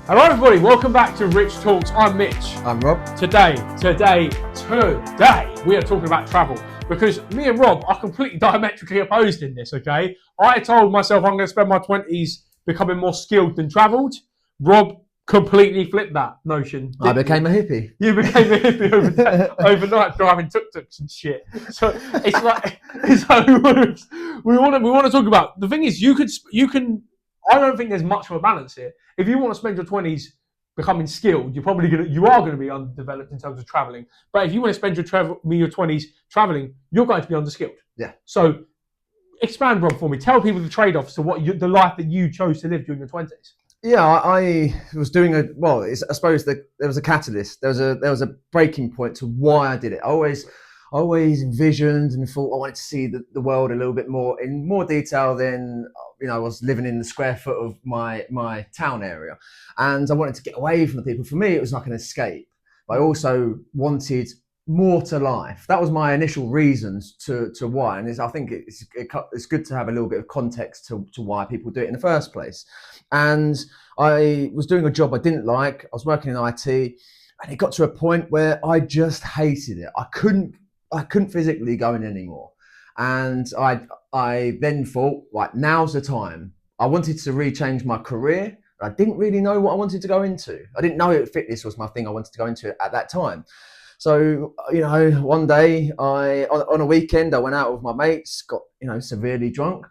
Hello everybody, welcome back to Rich Talks. I'm Mitch. I'm Rob. Today, we are talking about travel because me and Rob are completely diametrically opposed in this, okay? I told myself I'm going to spend my 20s becoming more skilled than travelled. Rob completely flipped that notion. I became a hippie. You became a hippie overnight driving tuk-tuks and shit. So it's like, we want to talk about, the thing is you can, I don't think there's much of a balance here. If you want to spend your 20s becoming skilled, you are going to be underdeveloped in terms of traveling. But if you want to spend your 20s traveling, you're going to be underskilled. Yeah. So expand, Rob, for me. Tell people the trade-offs to the life that you chose to live during your 20s. Yeah, I was doing I suppose there was a catalyst. There was a breaking point to why I did it. I always envisioned and thought I wanted to see the world a little bit more in more detail than I was living in the square foot of my town area, and I wanted to get away from the people. For me, it was like an escape. But I also wanted more to life. That was my initial reasons to why, and I think it's good to have a little bit of context to why people do it in the first place. And I was doing a job I didn't like. I was working in IT, and it got to a point where I just hated it. I couldn't physically go in anymore. And I then thought, right, now's the time. I wanted to rechange my career. I didn't really know what I wanted to go into. I didn't know fitness was my thing I wanted to go into at that time. So, one day on a weekend, I went out with my mates, got, severely drunk,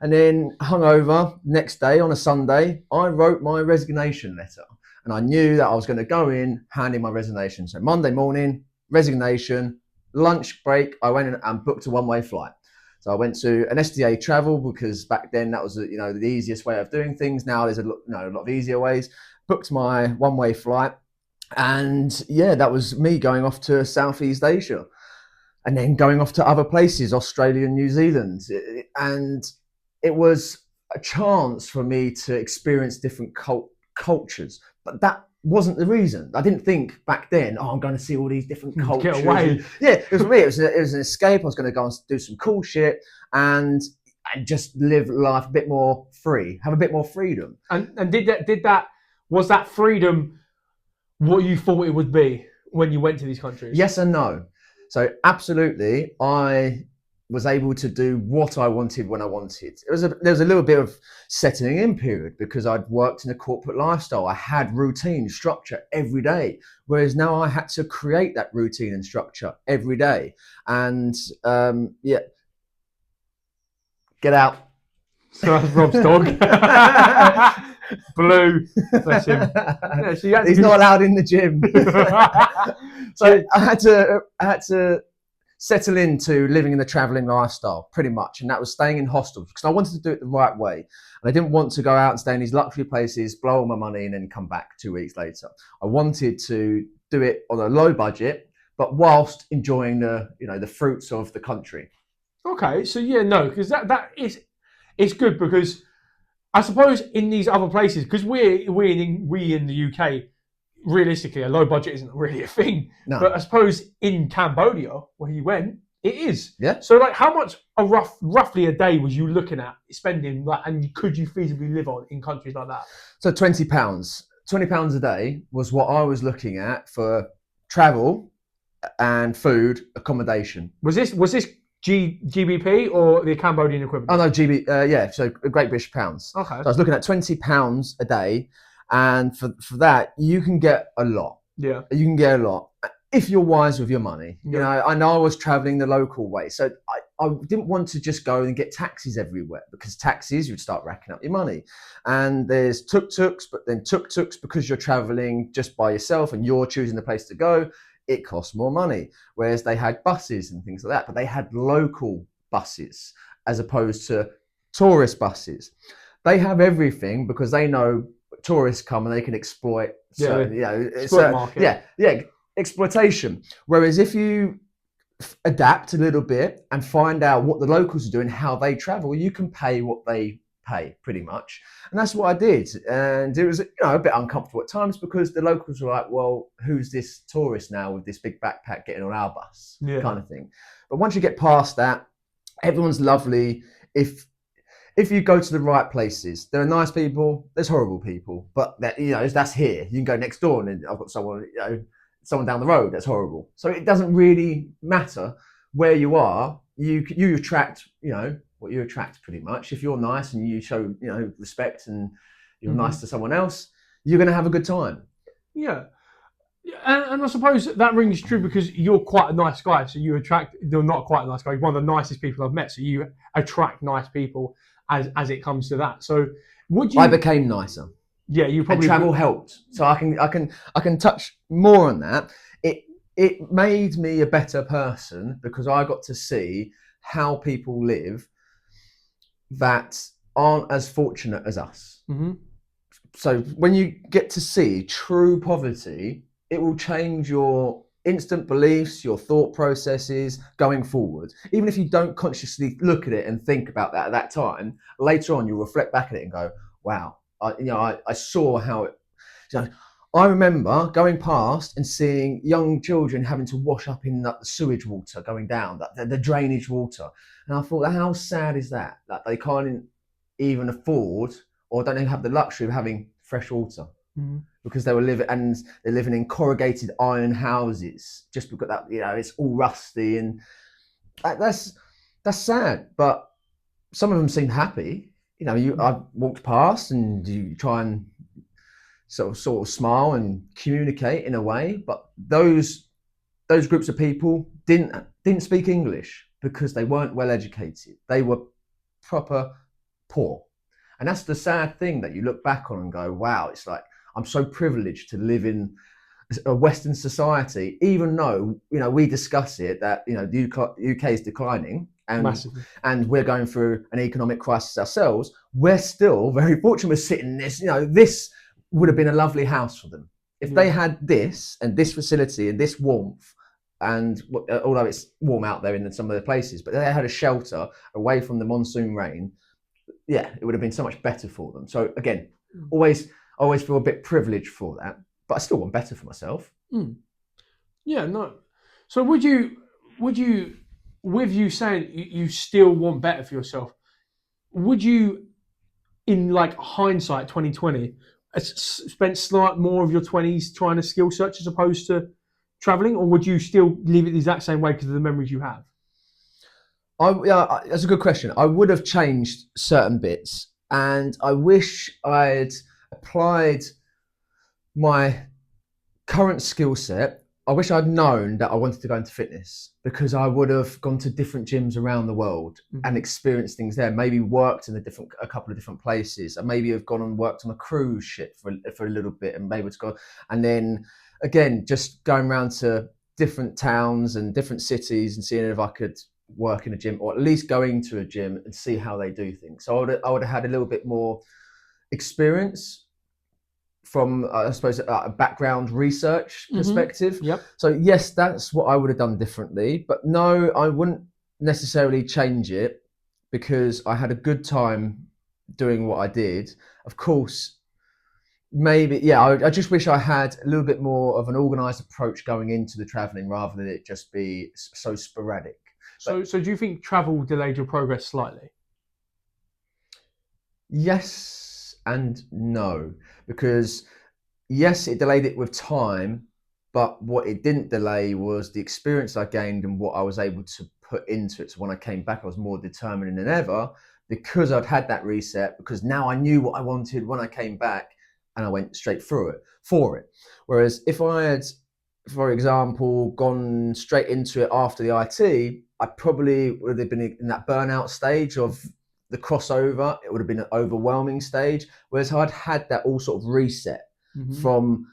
and then hungover. Next day on a Sunday, I wrote my resignation letter, and I knew that I was going to go in handing my resignation. So Monday morning, resignation. Lunch break, I went in and booked a one-way flight. So I went to an SDA travel because back then that was the easiest way of doing things. Now there's a lot of easier ways. Booked my one-way flight, and yeah, that was me going off to Southeast Asia, and then going off to other places, Australia and New Zealand, and it was a chance for me to experience different cultures. But that wasn't the reason. I didn't think back then, I'm going to see all these different cultures. Get away. Yeah, it was for me. It was an escape. I was going to go and do some cool shit and just live life a bit more free, have a bit more freedom. And was that freedom what you thought it would be when you went to these countries? Yes and no. So absolutely, I was able to do what I wanted when I wanted. There was a little bit of settling in period because I'd worked in a corporate lifestyle. I had routine, structure every day, whereas now I had to create that routine and structure every day. And get out. So that's Rob's dog. Blue, bless him. Yeah, he's not allowed in the gym. So I had to settle into living in the traveling lifestyle pretty much, and that was staying in hostels because I wanted to do it the right way, and I didn't want to go out and stay in these luxury places, blow all my money, and then come back 2 weeks later. I wanted to do it on a low budget, but whilst enjoying the fruits of the country. Okay, so because it's good because I suppose in these other places, because we in the UK, realistically, a low budget isn't really a thing. No. But I suppose in Cambodia, where he went, it is. Yeah. So, how much roughly a day was you looking at spending, and could you feasibly live on in countries like that? So £20. £20 a day was what I was looking at for travel and food, accommodation. Was this GBP or the Cambodian equivalent? Oh no, GB. So Great British pounds. Okay. So I was looking at £20 a day. And for that, you can get a lot. Yeah. You can get a lot if you're wise with your money. Yeah. I know I was traveling the local way. So I didn't want to just go and get taxis everywhere because taxis, you'd start racking up your money. And there's tuk-tuks, but then tuk-tuks, because you're traveling just by yourself and you're choosing the place to go, it costs more money. Whereas they had buses and things like that, but they had local buses as opposed to tourist buses. They have everything because they know tourists come and they can exploit. Exploitation. Whereas if you adapt a little bit and find out what the locals are doing, how they travel, you can pay what they pay pretty much. And that's what I did. And it was a bit uncomfortable at times because the locals were like, well, who's this tourist now with this big backpack getting on our bus? Kind of thing. But once you get past that, everyone's lovely. If if you go to the right places, there are nice people, there's horrible people, but that, you know, that's here. You can go next door and I've got someone, you know, someone down the road that's horrible. So it doesn't really matter where you are. You attract, you know, what you attract pretty much. If you're nice and you show, you know, respect and you're nice to someone else, you're going to have a good time. Yeah. And I suppose that rings true because you're quite a nice guy, so you attract. You're not quite a nice guy. You're one of the nicest people I've met, so you attract nice people as it comes to that. So would you? I became nicer. Yeah, you probably. And travel helped, so I can touch more on that. It made me a better person because I got to see how people live that aren't as fortunate as us. Mm-hmm. So when you get to see true poverty, it will change your instant beliefs, your thought processes going forward. Even if you don't consciously look at it and think about that at that time, later on you'll reflect back at it and go, wow, I saw how it. You know, I remember going past and seeing young children having to wash up in the sewage water going down, the drainage water. And I thought, how sad is that? That they can't even afford or don't even have the luxury of having fresh water. Mm-hmm. Because they're living in corrugated iron houses just because that, you know, it's all rusty, and that's sad. But some of them seem happy. You know, I walked past and you try and sort of smile and communicate in a way, but those groups of people didn't speak English because they weren't well educated. They were proper poor, and that's the sad thing that you look back on and go, wow, it's like, I'm so privileged to live in a Western society, even though, you know, we discuss it that, you know, the UK is declining and we're going through an economic crisis ourselves. We're still very fortunate. We're sitting in this, you know, this would have been a lovely house for them if they had this and this facility and this warmth. And although it's warm out there in some of the places, but they had a shelter away from the monsoon rain. Yeah, it would have been so much better for them. So again, I always feel a bit privileged for that, but I still want better for myself. Yeah, no. So would you, with you saying you still want better for yourself, would you, in like hindsight, 2020, spent slight more of your 20s trying to skill search as opposed to traveling, or would you still leave it the exact same way because of the memories you have? That's a good question. I would have changed certain bits, and I wish I'd applied my current skill set. I wish I'd known that I wanted to go into fitness, because I would have gone to different gyms around the world and experienced things there. Maybe worked in a couple of different places, and maybe have gone and worked on a cruise ship for a little bit, and maybe to go, and then again just going around to different towns and different cities and seeing if I could work in a gym, or at least going to a gym and see how they do things. So I would have had a little bit more experience from, I suppose, a background research perspective. Yep. So yes, that's what I would have done differently. But no, I wouldn't necessarily change it, because I had a good time doing what I did. Of course, maybe, yeah, I just wish I had a little bit more of an organised approach going into the travelling, rather than it just be so sporadic. So do you think travel delayed your progress slightly? Yes and no, because yes, it delayed it with time, but what it didn't delay was the experience I gained and what I was able to put into it. So when I came back, I was more determined than ever, because I'd had that reset, because now I knew what I wanted when I came back, and I went straight through it for it. Whereas if I had, for example, gone straight into it after the IT, I probably would have been in that burnout stage of the crossover. It would have been an overwhelming stage. Whereas I'd had that all sort of reset from,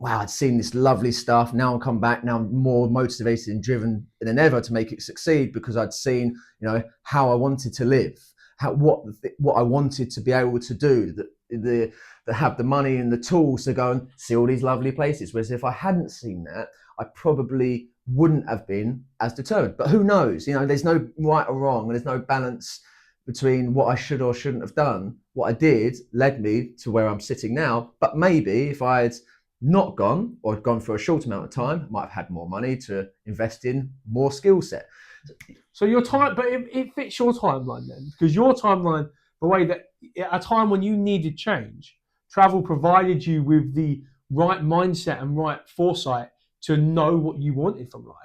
wow, I'd seen this lovely stuff. Now I've come back. Now I'm more motivated and driven than ever to make it succeed, because I'd seen, you know, how I wanted to live, what I wanted to be able to do, that have the money and the tools to go and see all these lovely places. Whereas if I hadn't seen that, I probably wouldn't have been as determined. But who knows? You know, there's no right or wrong, and there's no balance between what I should or shouldn't have done. What I did led me to where I'm sitting now. But maybe if I had not gone, or had gone for a short amount of time, I might have had more money to invest in more skill set. So your time, but it fits your timeline then, because your timeline, the way that at a time when you needed change, travel provided you with the right mindset and right foresight to know what you wanted from life.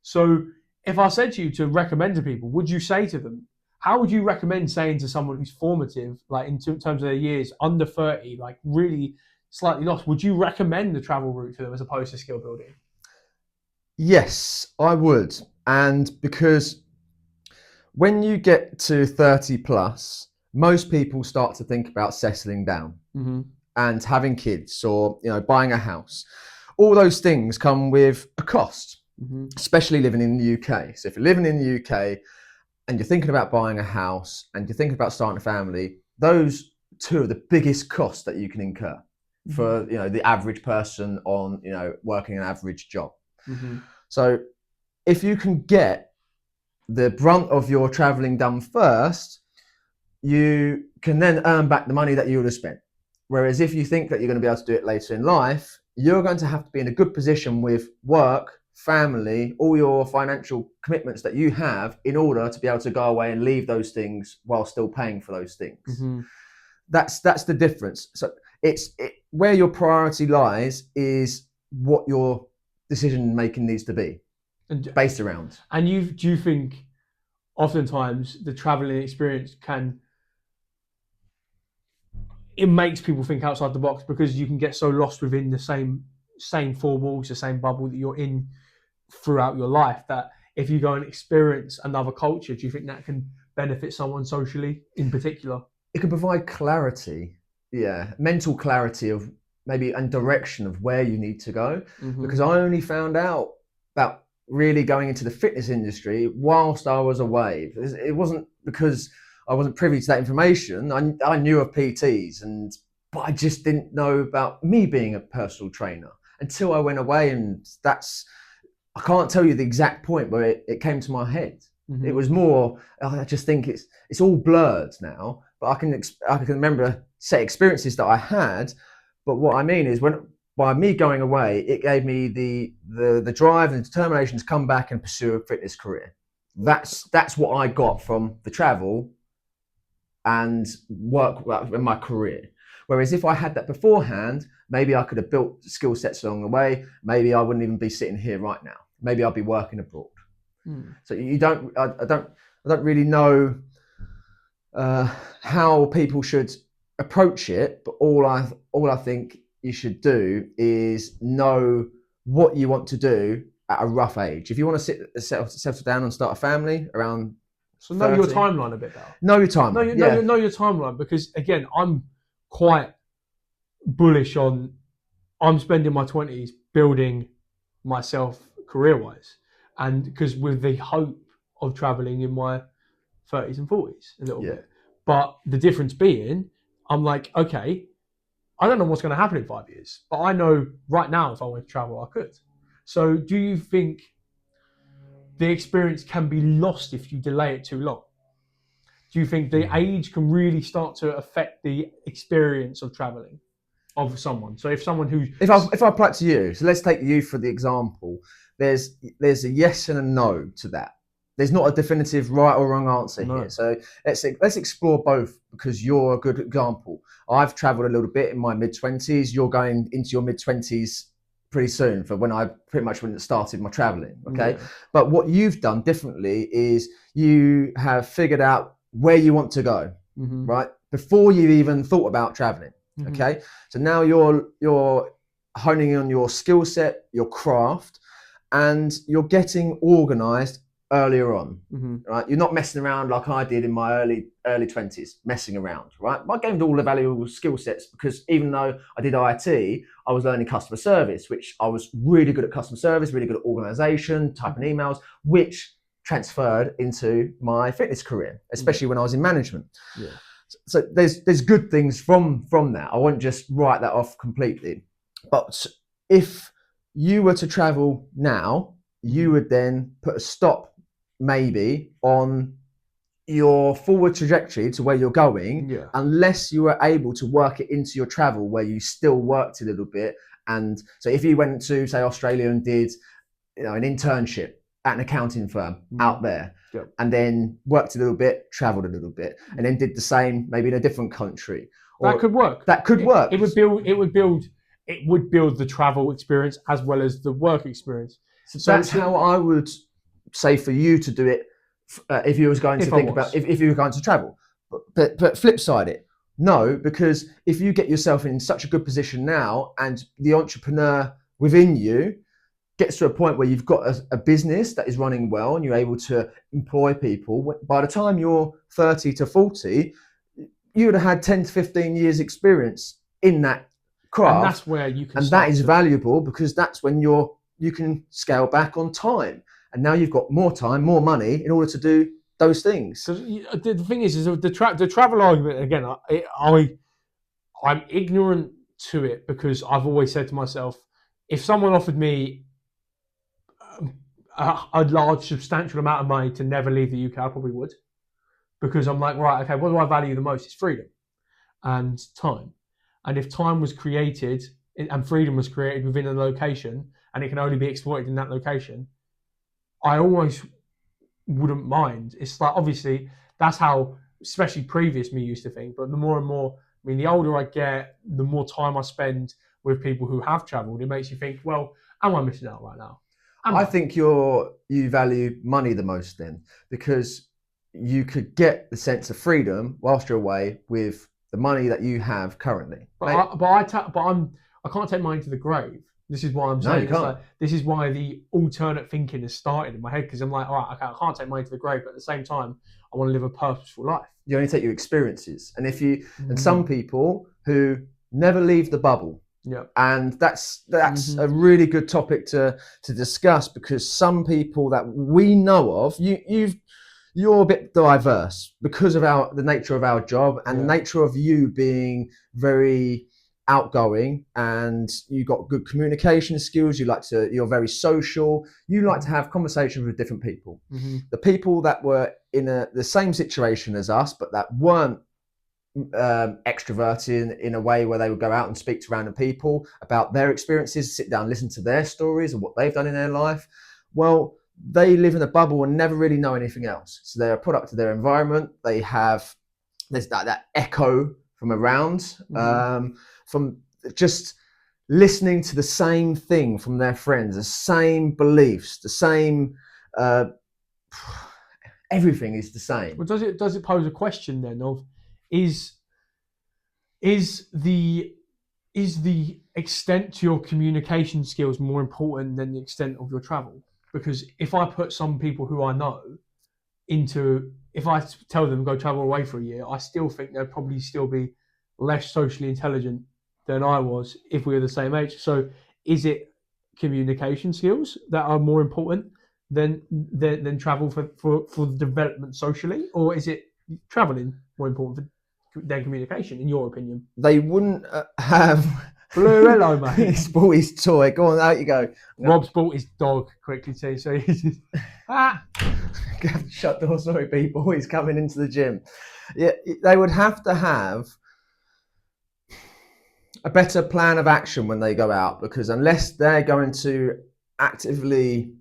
So if I said to you to recommend to people, would you say to them, how would you recommend saying to someone who's formative, like in terms of their years, under 30, like really slightly lost, would you recommend the travel route to them as opposed to skill building? Yes, I would. And because when you get to 30 plus, most people start to think about settling down and having kids, or buying a house. All those things come with a cost, especially living in the UK. So if you're living in the UK and you're thinking about buying a house and you're thinking about starting a family, those two are the biggest costs that you can incur for the average person on working an average job. So if you can get the brunt of your traveling done first, you can then earn back the money that you would have spent. Whereas if you think that you're going to be able to do it later in life, you're going to have to be in a good position with work, family, all your financial commitments that you have in order to be able to go away and leave those things while still paying for those things. That's the difference. So where your priority lies is what your decision making needs to be based around. And do you think oftentimes the traveling experience it makes people think outside the box because you can get so lost within the same four walls, the same bubble that you're in throughout your life, that if you go and experience another culture, do you think that can benefit someone socially in particular? It can provide clarity, mental clarity of maybe and direction of where you need to go. Because I only found out about really going into the fitness industry whilst I was away. It wasn't because I wasn't privy to that information. I knew of PTs, but I just didn't know about me being a personal trainer until I went away. And I can't tell you the exact point where it came to my head. It was more, I just think it's all blurred now, but I can remember set experiences that I had. But what I mean is by me going away, it gave me the drive and determination to come back and pursue a fitness career. That's what I got from the travel and work in my career. Whereas if I had that beforehand, maybe I could have built skill sets along the way. Maybe I wouldn't even be sitting here right now. Maybe I'll be working abroad. So I don't really know how people should approach it, but all I think you should do is know what you want to do at a rough age. If you want to settle down and start a family around, so know 30, your timeline a bit better. Know your timeline. Know your timeline, because again, I'm quite bullish on. I'm spending my 20s building myself career-wise, and because with the hope of traveling in my 30s and 40s a little bit. But the difference being, I'm like, okay, I don't know what's going to happen in 5 years, but I know right now if I want to travel, I could. So do you think the experience can be lost if you delay it too long? Do you think the age can really start to affect the experience of traveling of someone? So if someone who... If I apply it to you, so let's take you for the example, there's a yes and a no to that. There's not a definitive right or wrong answer here. So let's explore both, because you're a good example. I've traveled a little bit in my mid-20s. You're going into your mid-20s pretty soon for when I pretty much started my traveling. Okay. But what you've done differently is you have figured out where you want to go, right? Before you even thought about traveling. Okay. So now you're honing in on your skill set, your craft, and you're getting organized earlier on, right? You're not messing around like I did in my early 20s, messing around, right? I gained all the valuable skill sets because even though I did IT, I was learning customer service, which I was really good at customer service, really good at organization, typing emails, which transferred into my fitness career, especially when I was in management. So there's good things from that. I won't just write that off completely. But if you were to travel now, you would then put a stop maybe on your forward trajectory to where you're going, unless you were able to work it into your travel where you still worked a little bit. And so if you went to, say, Australia and did an internship, at an accounting firm out there, Yep. and then worked a little bit, traveled a little bit, and then did the same maybe in a different country. That could work. That could work. It would build the travel experience as well as the work experience. So that's how I would say for you to do it if you was going to think about if you were going to travel. But flip side it. No, because if you get yourself in such a good position now and the entrepreneur within you gets to a point where you've got a business that is running well and you're able to employ people, by the time you're 30 to 40, you would have had 10 to 15 years experience in that craft. And that's where you can and that is valuable because that's when you can scale back on time. And now you've got more time, more money in order to do those things. So the thing is the travel argument, again, I'm ignorant to it because I've always said to myself, if someone offered me a large, substantial amount of money to never leave the UK, I probably would. Because I'm like, right, okay, what do I value the most? It's freedom and time. And if time was created and freedom was created within a location and it can only be exploited in that location, I always wouldn't mind. It's like, obviously, that's how, especially previous me used to think, but the more and more, I mean, the older I get, the more time I spend with people who have travelled, it makes you think, well, am I missing out right now? I think you value money the most then, because you could get the sense of freedom whilst you're away with the money that you have currently. I can't take money to the grave. This is why I'm saying. No, you can't. Like, this is why the alternate thinking has started in my head, because I'm like, all right, okay, I can't take money to the grave, but at the same time, I want to live a purposeful life. You only take your experiences, and and some people who never leave the bubble. Yeah, and that's a really good topic to discuss, because some people that we know of, you're a bit diverse because of the nature of our job and the nature of you being very outgoing, and you got good communication skills. You're very social. You like to have conversations with different people. The people that were in the same situation as us, but that weren't extroverted in a way where they would go out and speak to random people about their experiences, sit down, listen to their stories and what they've done in their life. Well, they live in a bubble and never really know anything else. So they're a product of their environment. There's that echo from around, from just listening to the same thing from their friends, the same beliefs, the same, everything is the same. Well, does it pose a question then of, is the extent to your communication skills more important than the extent of your travel? Because if I put some people who I know if I tell them go travel away for a year, I still think they'll probably still be less socially intelligent than I was if we were the same age. So is it communication skills that are more important than travel for development socially, or is it traveling more important than communication, in your opinion? They wouldn't have. Blue, hello, mate. He's bought his toy. Go on, out you go. Rob's bought his dog quickly too, so he's just, Shut the door, sorry, people. He's coming into the gym. Yeah, they would have to have a better plan of action when they go out, because unless they're going to actively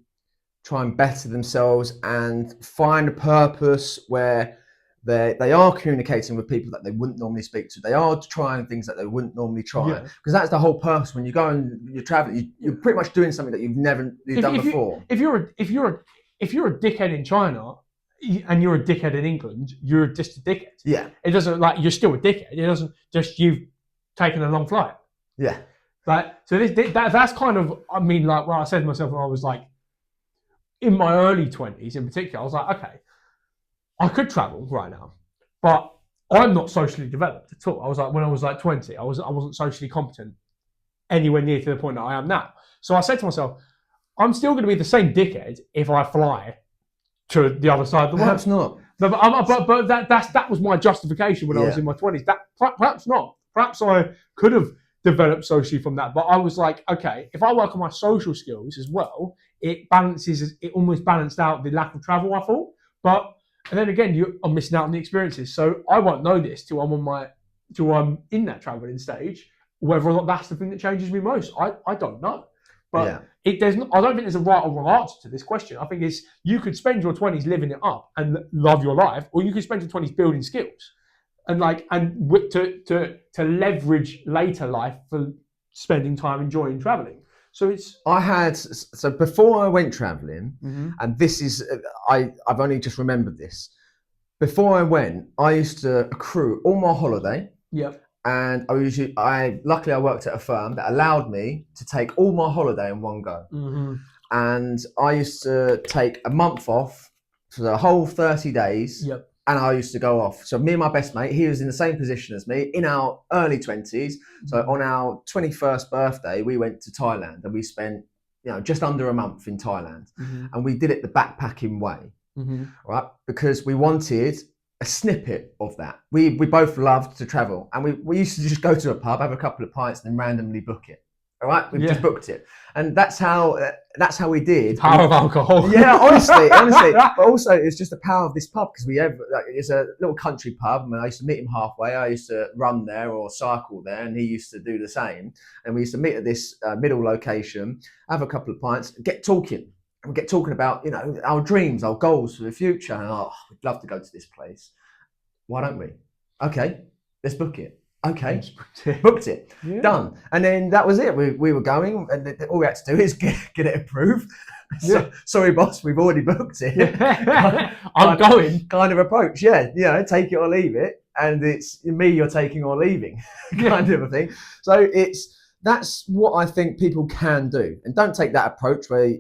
try and better themselves and find a purpose where they are communicating with people that they wouldn't normally speak to, they are trying things that they wouldn't normally try, because that's the whole purpose. When you go and you're traveling, you're pretty much doing something that you've never done before. If you're a dickhead in China and you're a dickhead in England, you're just a dickhead. Yeah, it doesn't, like, you're still a dickhead. It doesn't just you've taken a long flight. Yeah, like, so that's kind of, I mean, like, what I said to myself when I was like in my early 20s in particular, I was like, okay, I could travel right now, but I'm not socially developed at all. I was like, when I was like 20, I wasn't socially competent anywhere near to the point that I am now. So I said to myself, I'm still going to be the same dickhead if I fly to the other side of the world. Perhaps not. But that was my justification when I was in my 20s. That perhaps not. Perhaps I could have developed socially from that. But I was like, okay, if I work on my social skills as well, it almost balanced out the lack of travel, I thought. And then again, I'm missing out on the experiences. So I won't know this till I'm in that traveling stage, whether or not that's the thing that changes me most. I don't know. But I don't think there's a right or wrong answer to this question. I think it's you could spend your 20s living it up and love your life, or you could spend your 20s building skills and to leverage later life for spending time enjoying traveling. So so before I went traveling, and this is I've only just remembered this. Before I went, I used to accrue all my holiday. Yep. And luckily I worked at a firm that allowed me to take all my holiday in one go. And I used to take a month off for the whole 30 days. Yep. And I used to go off. So me and my best mate, he was in the same position as me in our early 20s. So on our 21st birthday, we went to Thailand and we spent, just under a month in Thailand. And we did it the backpacking way, right? Because we wanted a snippet of that. We both loved to travel, and we used to just go to a pub, have a couple of pints, and then randomly book it. All right, we just booked it, and that's how we did. Power of alcohol. Yeah, honestly. But also, it's just the power of this pub because it's a little country pub. I used to meet him halfway. I used to run there or cycle there, and he used to do the same. And we used to meet at this middle location, have a couple of pints, get talking. And we get talking about, our dreams, our goals for the future. And we'd love to go to this place. Why don't we? Okay, let's book it. Okay, booked it. Yeah. Done. And then that was it. We were going, and all we had to do is get it approved. Yeah. Sorry, boss, we've already booked it. I'm going. Kind of approach, yeah. Take it or leave it. And it's me you're taking or leaving kind of a thing. So that's what I think people can do. And don't take that approach where...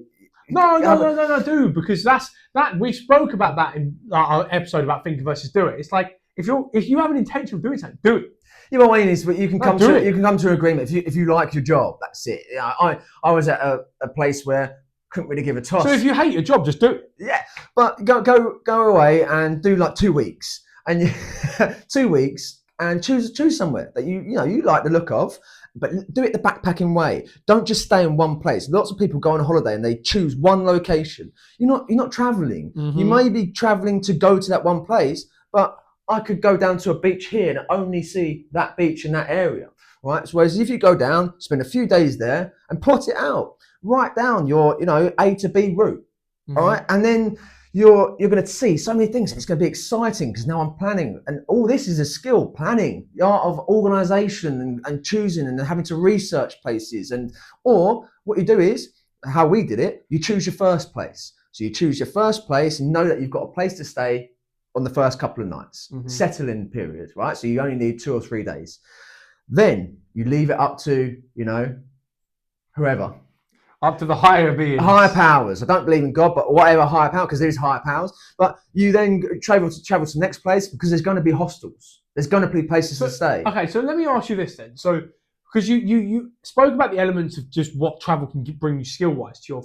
No, do, because that we spoke about that in our episode about think versus do it. It's like if you have an intention of doing something, do it. Yeah, what I mean is, you can come to an agreement if you like your job. That's it. I was at a place where couldn't really give a toss. So if you hate your job, just do it. Yeah, but go away and do like 2 weeks, and 2 weeks, and choose somewhere that you like the look of. But do it the backpacking way. Don't just stay in one place. Lots of people go on holiday and they choose one location. You're not traveling. You may be traveling to go to that one place, but I could go down to a beach here and only see that beach in that area, right? So whereas if you go down, spend a few days there and plot it out, write down your A to B route, all right? And then you're going to see so many things. It's going to be exciting because now I'm planning, and all this is a skill, planning, the art of organization and choosing and having to research places. Or what you do is, how we did it, you choose your first place. So you choose your first place and know that you've got a place to stay on the first couple of nights, settle-in period, right? So you only need 2 or 3 days. Then you leave it up to, whoever. Up to the higher beings. Higher powers. I don't believe in God, but whatever higher power, because there's higher powers. But you then travel to the next place because there's going to be hostels. There's going to be places to stay. Okay, so let me ask you this then. So, because you spoke about the elements of just what travel can bring you skill-wise to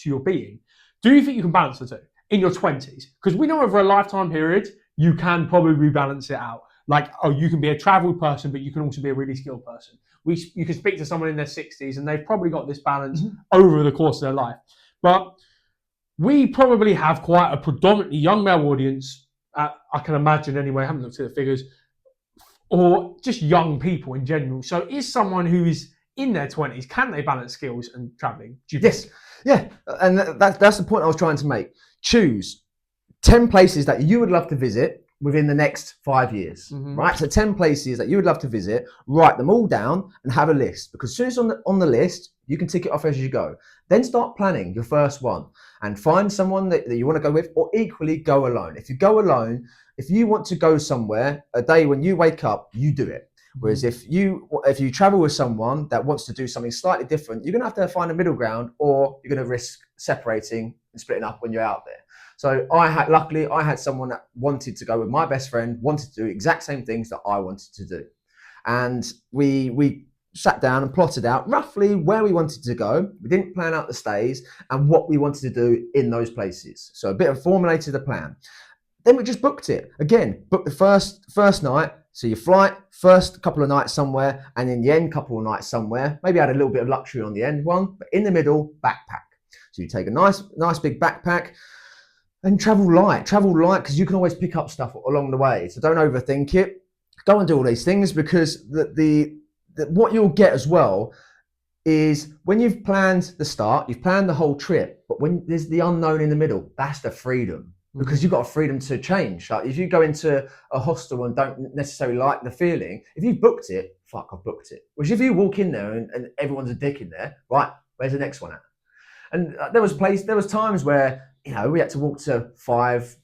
your being. Do you think you can balance the two in your 20s? Because we know over a lifetime period, you can probably balance it out. Like, you can be a traveled person, but you can also be a really skilled person. You can speak to someone in their 60s and they've probably got this balance over the course of their life. But we probably have quite a predominantly young male audience, I can imagine anyway, I haven't looked at the figures, or just young people in general. So is someone who is in their 20s, can they balance skills and travelling? Yes, yeah. And that's the point I was trying to make. Choose 10 places that you would love to visit within the next 5 years, right? So 10 places that you would love to visit, write them all down and have a list, because as soon as on the list, you can tick it off as you go. Then start planning your first one and find someone that you want to go with, or equally go alone. If you go alone, if you want to go somewhere a day when you wake up, you do it. Whereas if you travel with someone that wants to do something slightly different, you're going to have to find a middle ground, or you're going to risk separating and splitting up when you're out there. So luckily I had someone that wanted to go with my best friend, wanted to do the exact same things that I wanted to do. And we sat down and plotted out roughly where we wanted to go. We didn't plan out the stays and what we wanted to do in those places. So a bit of formulated a plan. Then we just booked it. Again, booked the first night. So your flight, first couple of nights somewhere, and in the end, couple of nights somewhere. Maybe add a little bit of luxury on the end one, but in the middle, backpack. So you take a nice big backpack and travel light because you can always pick up stuff along the way. So don't overthink it. Go and do all these things, because the what you'll get as well, is when you've planned the start, you've planned the whole trip, but when there's the unknown in the middle, that's the freedom. Because you've got a freedom to change. Like if you go into a hostel and don't necessarily like the feeling, if you've booked it, fuck, I've booked it. Which if you walk in there and everyone's a dick in there, right, where's the next one at? And there was times where, you know, we had to walk to 5-10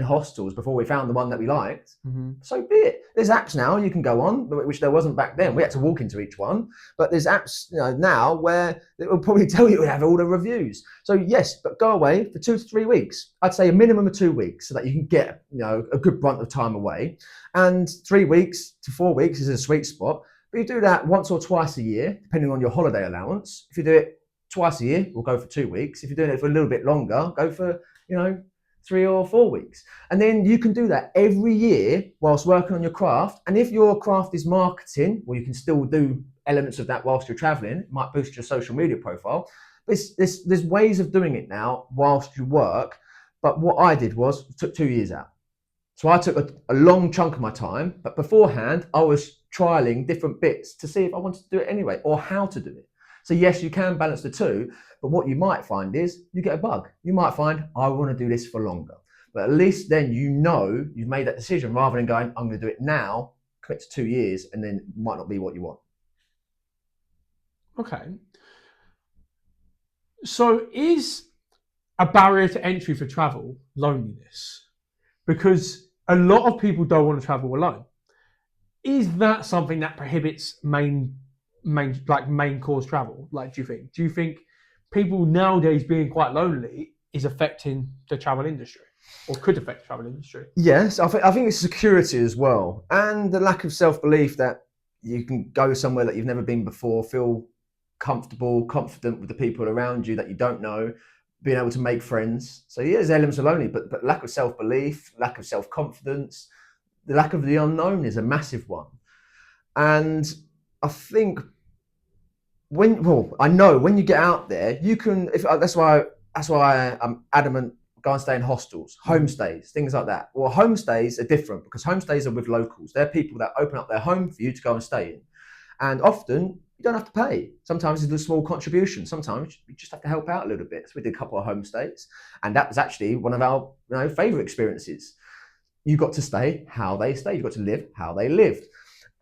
hostels before we found the one that we liked. So be it. There's apps now you can go on, which there wasn't back then. We had to walk into each one, but there's apps, you know, now where it will probably tell you we have all the reviews. So yes, but go away for 2 to 3 weeks. I'd say a minimum of 2 weeks so that you can get, you know, a good brunt of time away. And 3 weeks to 4 weeks is a sweet spot. But you do that once or twice a year, depending on your holiday allowance. If you do it twice a year, we'll go for 2 weeks. If you're doing it for a little bit longer, go for, you know, 3 or 4 weeks. And then you can do that every year whilst working on your craft. And if your craft is marketing, well, you can still do elements of that whilst you're traveling. It might boost your social media profile. But there's ways of doing it now whilst you work. But what I did was took 2 years out. So I took a long chunk of my time, but beforehand, I was trialing different bits to see if I wanted to do it anyway or how to do it. So yes, you can balance the two, but what you might find is you get a bug. You might find, I want to do this for longer. But at least then you know you've made that decision rather than going, I'm going to do it now, commit to 2 years, and then it might not be what you want. Okay. So is a barrier to entry for travel loneliness? Because a lot of people don't want to travel alone. Is that something that prohibits main course travel? Like, do you think people nowadays being quite lonely is affecting the travel industry or could affect the travel industry? Yes, I think it's security as well, and the lack of self-belief that you can go somewhere that you've never been before, feel comfortable, confident with the people around you that you don't know, being able to make friends. So yeah, there's elements of lonely, but lack of self-belief, lack of self-confidence, the lack of the unknown is a massive one. And I think I know when you get out there, you can. That's why I'm adamant. Go and stay in hostels, homestays, things like that. Well, homestays are different because homestays are with locals. They're people that open up their home for you to go and stay in, and often you don't have to pay. Sometimes it's a small contribution. Sometimes you just have to help out a little bit. So we did a couple of homestays, and that was actually one of our favorite experiences. You got to stay how they stay. You got to live how they lived.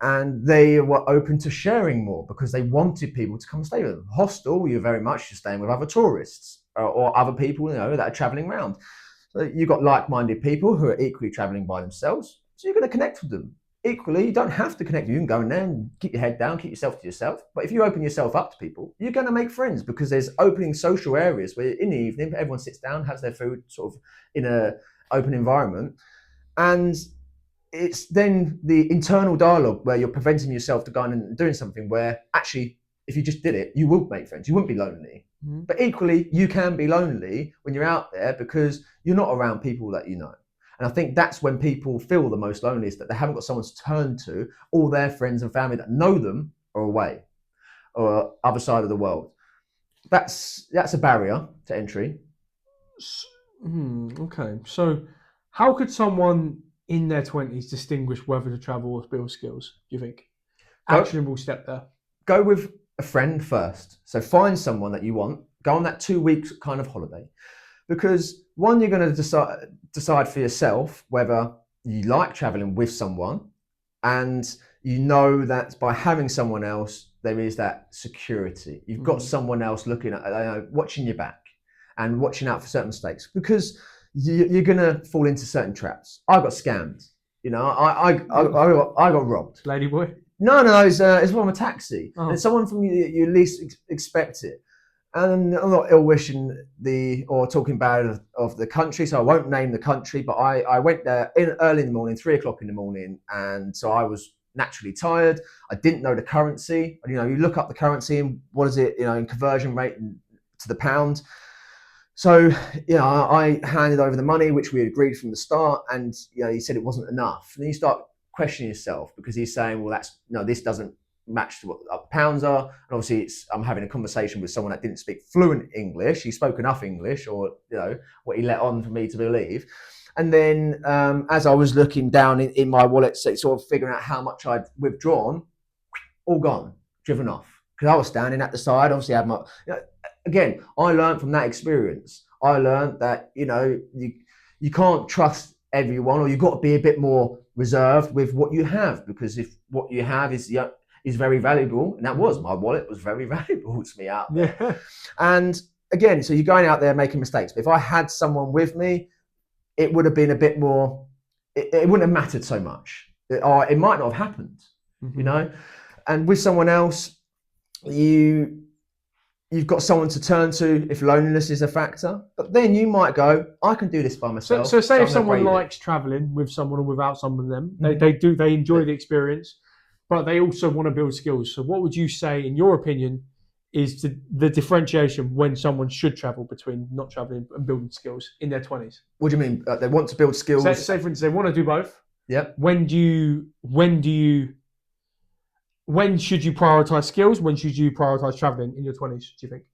And they were open to sharing more because they wanted people to come stay with them. Hostel, you're very much just staying with other tourists or other people, that are traveling around. So you've got like-minded people who are equally traveling by themselves. So you're going to connect with them. Equally, you don't have to connect. You can go in there and keep your head down, keep yourself to yourself. But if you open yourself up to people, you're going to make friends because there's opening social areas where in the evening, everyone sits down, has their food sort of in an open environment. And it's then the internal dialogue where you're preventing yourself to go and doing something where actually, if you just did it, you will make friends. You wouldn't be lonely. Mm-hmm. But equally, you can be lonely when you're out there because you're not around people that you know. And I think that's when people feel the most loneliest, that they haven't got someone to turn to. All their friends and family that know them are away or other side of the world. That's a barrier to entry. Okay. So how could someone in their 20s distinguish whether to travel or build skills, do you think? Actionable step there. Go with a friend first. So find someone that you want. Go on that 2 weeks kind of holiday. Because one, you're going to decide for yourself whether you like traveling with someone, and you know that by having someone else, there is that security. You've got someone else looking at, watching your back and watching out for certain mistakes, because you're going to fall into certain traps. I got scammed. I got robbed. Ladyboy? No, it's from a taxi. Oh. It's someone from you least expect it. And I'm not ill wishing or talking bad of the country, so I won't name the country, but I went there early in the morning, 3:00 in the morning, and so I was naturally tired. I didn't know the currency. You look up the currency and what is it, in conversion rate to the pound. So, I handed over the money, which we agreed from the start, and he said it wasn't enough. And then you start questioning yourself because he's saying, well, this doesn't match to what the pounds are. And obviously I'm having a conversation with someone that didn't speak fluent English. He spoke enough English, or what he let on for me to believe. And then as I was looking down in my wallet, sort of figuring out how much I'd withdrawn, all gone, driven off, because I was standing at the side. Obviously, I had my. Again, I learned from that experience. I learned that you can't trust everyone, or you've got to be a bit more reserved with what you have, because if what you have is very valuable, and that was, my wallet was very valuable to me out there. Yeah. And again, so you're going out there making mistakes. But if I had someone with me, it would have been a bit more. It wouldn't have mattered so much. It might not have happened, you know. And with someone else, you've got someone to turn to if loneliness is a factor. But then you might go, I can do this by myself. So say if someone likes traveling with someone or without someone of them, they enjoy the experience, but they also want to build skills. So what would you say, in your opinion, is the differentiation when someone should travel between not traveling and building skills in their 20s? What do you mean? They want to build skills? Say for instance, they want to do both. Yep. When should you prioritize skills? When should you prioritize traveling in your 20s, do you think?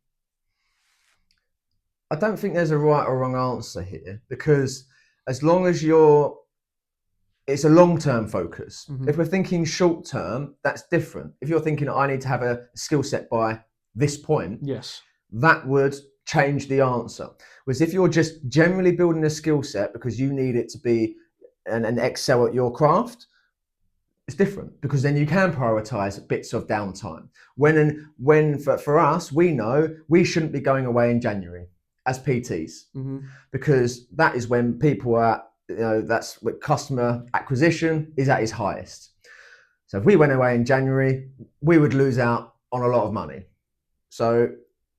I don't think there's a right or wrong answer here, because as long as it's a long-term focus. If we're thinking short-term, that's different. If you're thinking, I need to have a skill set by this point, yes, that would change the answer. Whereas if you're just generally building a skill set because you need it to be and excel at your craft, it's different, because then you can prioritize bits of downtime. When for us, we know we shouldn't be going away in January as PTs, because that is when people are, that's what customer acquisition is at its highest. So if we went away in January, we would lose out on a lot of money. So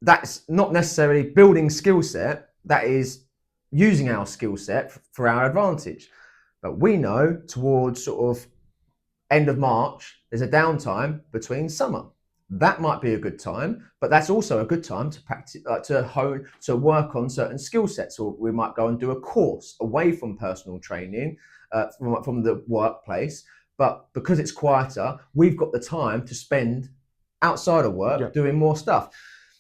that's not necessarily building skill set, that is using our skill set for our advantage. But we know towards sort of end of March, there's a downtime between summer. That might be a good time, but that's also a good time to practice, to work on certain skill sets. Or we might go and do a course away from personal training, from the workplace. But because it's quieter, we've got the time to spend outside of work doing more stuff.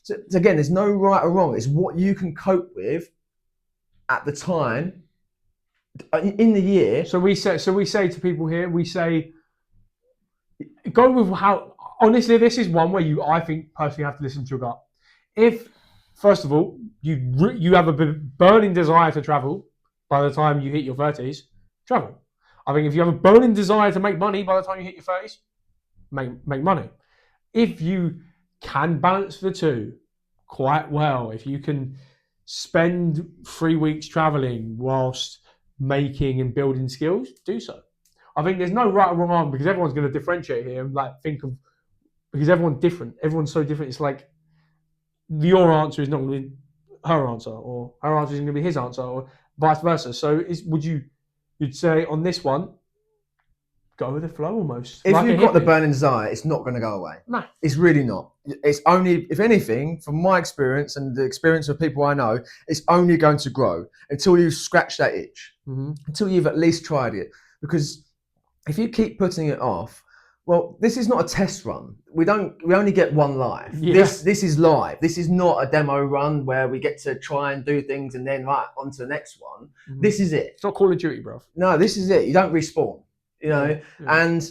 So again, there's no right or wrong. It's what you can cope with at the time in the year. So we say to people here, we say, go with how. Honestly, this is one where I think personally have to listen to your gut. If, first of all, you have a burning desire to travel by the time you hit your 30s, travel. I think if you have a burning desire to make money by the time you hit your 30s, make money. If you can balance the two quite well, if you can spend 3 weeks traveling whilst making and building skills, do so. I think there's no right or wrong answer, because everyone's going to differentiate here and think of, because everyone's different. Everyone's so different. It's like your answer is not going to be her answer, or her answer is going to be his answer, or vice versa. So you'd say on this one, go with the flow almost. If you've got the burning desire, it's not going to go away. No. It's really not. It's only, if anything, from my experience and the experience of people I know, it's only going to grow until you scratch that itch, until you've at least tried it. Because if you keep putting it off, well, this is not a test run. We only get one life. Yeah. This is live. This is not a demo run where we get to try and do things and then on to the next one. This is it. It's not Call of Duty, bro. No, this is it. You don't respawn, and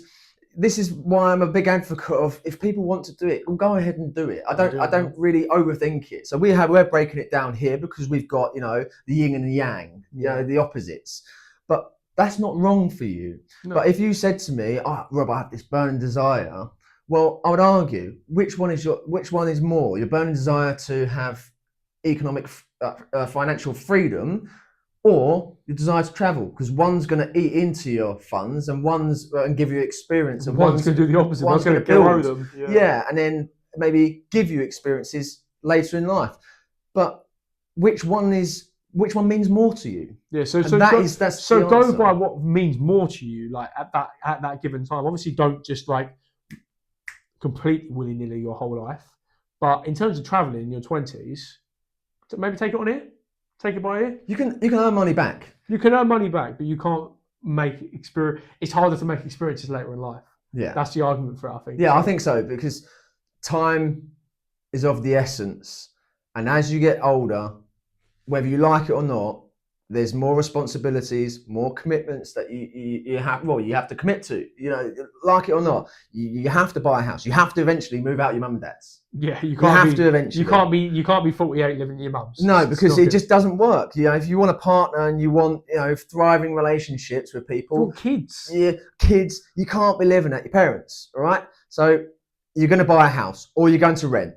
this is why I'm a big advocate of, if people want to do it, well, go ahead and do it. I don't really overthink it. So we're breaking it down here because we've got, the yin and the yang, the opposites. But that's not wrong for you. No. But if you said to me, Rob, I have this burning desire, well, I would argue, which one is more? Your burning desire to have economic, financial freedom, or your desire to travel? Because one's going to eat into your funds, and one's going to give you experience, and one's going to do the opposite. One's going to grow them. Yeah, and then maybe give you experiences later in life. But which one means more to you? Yeah, so go by what means more to you, like at that given time. Obviously, don't just complete willy-nilly your whole life. But in terms of traveling in your 20s, maybe take it on here. Take it by ear. You can earn money back. You can earn money back, but you can't make experience. It's harder to make experiences later in life. Yeah, that's the argument for it, I think. Yeah, I think so, because time is of the essence, and as you get older, whether you like it or not, there's more responsibilities, more commitments that you have. Well, you have to commit to. You know, like it or not, you have to buy a house. You have to eventually move out your mum and dad's. Yeah, you have to eventually. You can't be 48 living in your mum's. No, because it just doesn't work. You know, if you want a partner and you want, you know, thriving relationships with people, kids. Yeah, kids. You can't be living at your parents. All right. So you're going to buy a house, or you're going to rent.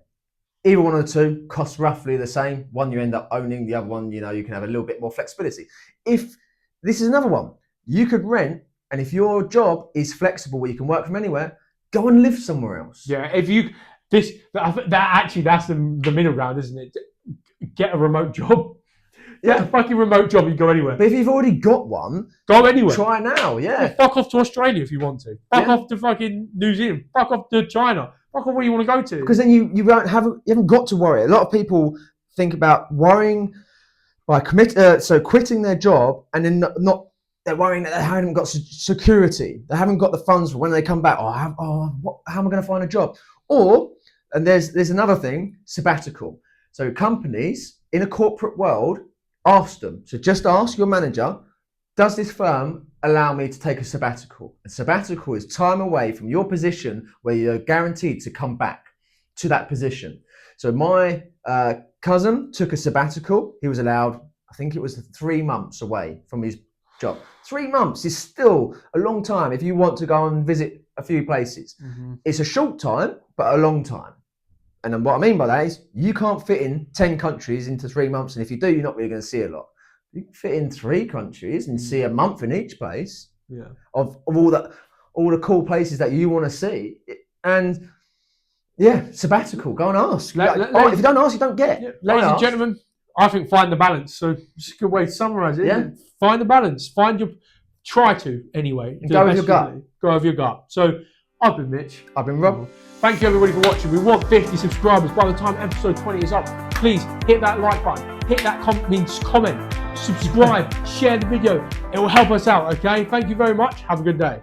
Either one or two costs roughly the same. One you end up owning, the other one, you know, you can have a little bit more flexibility. If this is another one, you could rent, and if your job is flexible where you can work from anywhere, go and live somewhere else. Yeah, if you that's the middle ground, isn't it? Get a remote job. Yeah, a fucking remote job, you go anywhere. But if you've already got one, go anywhere. Try now, yeah. Fuck off to Australia if you want to. Fuck off to fucking New Zealand. Fuck off to China. Fuck off where you want to go to. Because then you haven't got to worry. A lot of people think about worrying by quitting their job, and then they're worrying that they haven't got security. They haven't got the funds for when they come back. How am I going to find a job? And there's another thing, sabbatical. So companies in a corporate world, ask them. So just ask your manager, does this firm allow me to take a sabbatical? A sabbatical is time away from your position where you're guaranteed to come back to that position. So my cousin took a sabbatical. He was allowed, I think it was 3 months away from his job. 3 months is still a long time if you want to go and visit a few places. Mm-hmm. It's a short time, but a long time. And then what I mean by that is you can't fit in 10 countries into 3 months. And if you do, you're not really going to see a lot. You can fit in 3 countries and see a month in each place. Yeah. Of all the cool places that you want to see. And yeah, sabbatical. Go and ask. If you don't ask, you don't get. Yeah. Ladies and gentlemen, I think find the balance. So it's a good way to summarize it. Yeah. Find the balance. Try to anyway. Go with your gut. Go with your gut. So I've been Mitch. I've been Rob. Thank you everybody for watching. We want 50 subscribers by the time episode 20 is up. Please hit that like button, hit that comment, subscribe, share the video. It will help us out, okay? Thank you very much. Have a good day.